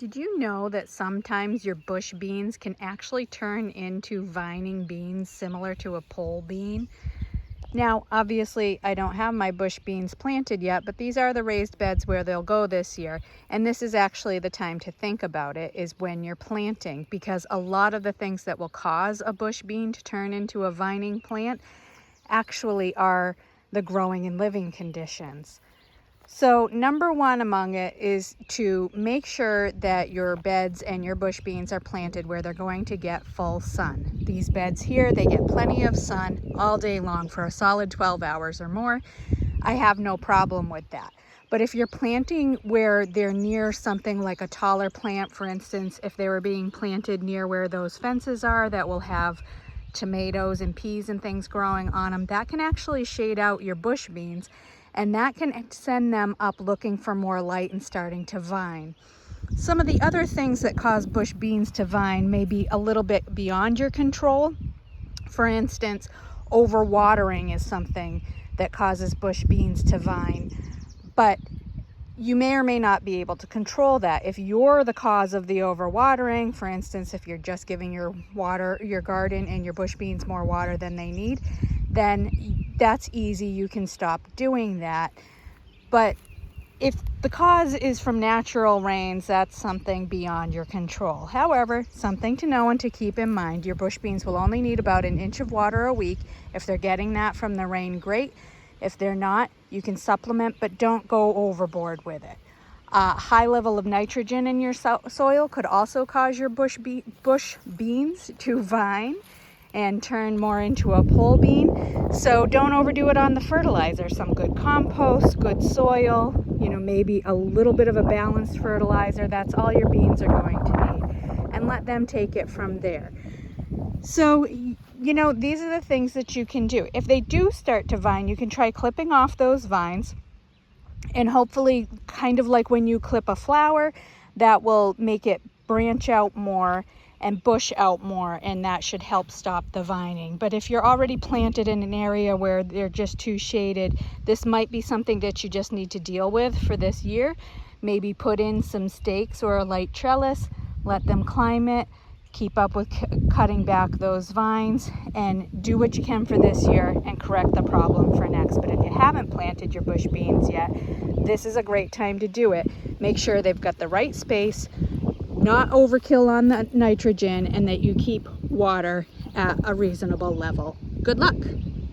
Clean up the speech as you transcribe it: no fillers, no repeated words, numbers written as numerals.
Did you know that sometimes your bush beans can actually turn into vining beans similar to a pole bean? Now, obviously, I don't have my bush beans planted yet, but these are the raised beds where they'll go this year. And this is actually the time to think about it, is when you're planting, because a lot of the things that will cause a bush bean to turn into a vining plant actually are the growing and living conditions. So number one among it is to make sure that your beds and your bush beans are planted where they're going to get full sun. These beds here, they get plenty of sun all day long for a solid 12 hours or more. I have no problem with that. But if you're planting where they're near something like a taller plant, for instance, if they were being planted near where those fences are that will have tomatoes and peas and things growing on them, that can actually shade out your bush beans, and that can send them up looking for more light and starting to vine. Some of the other things that cause bush beans to vine may be a little bit beyond your control. For instance, overwatering is something that causes bush beans to vine, but you may or may not be able to control that. If you're the cause of the overwatering, for instance, if you're just giving your garden and your bush beans more water than they need, then that's easy. You can stop doing that. But if the cause is from natural rains, that's something beyond your control. However, something to know and to keep in mind, your bush beans will only need about 1 inch of water a week. If they're getting that from the rain, great. If they're not, you can supplement, but don't go overboard with it. High level of nitrogen in your soil could also cause your bush beans to vine and turn more into a pole bean. So don't overdo it on the fertilizer. Some good compost, good soil, maybe a little bit of a balanced fertilizer. That's all your beans are going to need. And let them take it from there. So, these are the things that you can do. If they do start to vine, you can try clipping off those vines, and hopefully, kind of like when you clip a flower, that will make it branch out more and bush out more, and that should help stop the vining. But if you're already planted in an area where they're just too shaded, this might be something that you just need to deal with for this year. Maybe put in some stakes or a light trellis, let them climb it, keep up with cutting back those vines, and do what you can for this year and correct the problem for next. But if you haven't planted your bush beans yet, this is a great time to do it. Make sure they've got the right space, not overkill on the nitrogen, and that you keep water at a reasonable level. Good luck.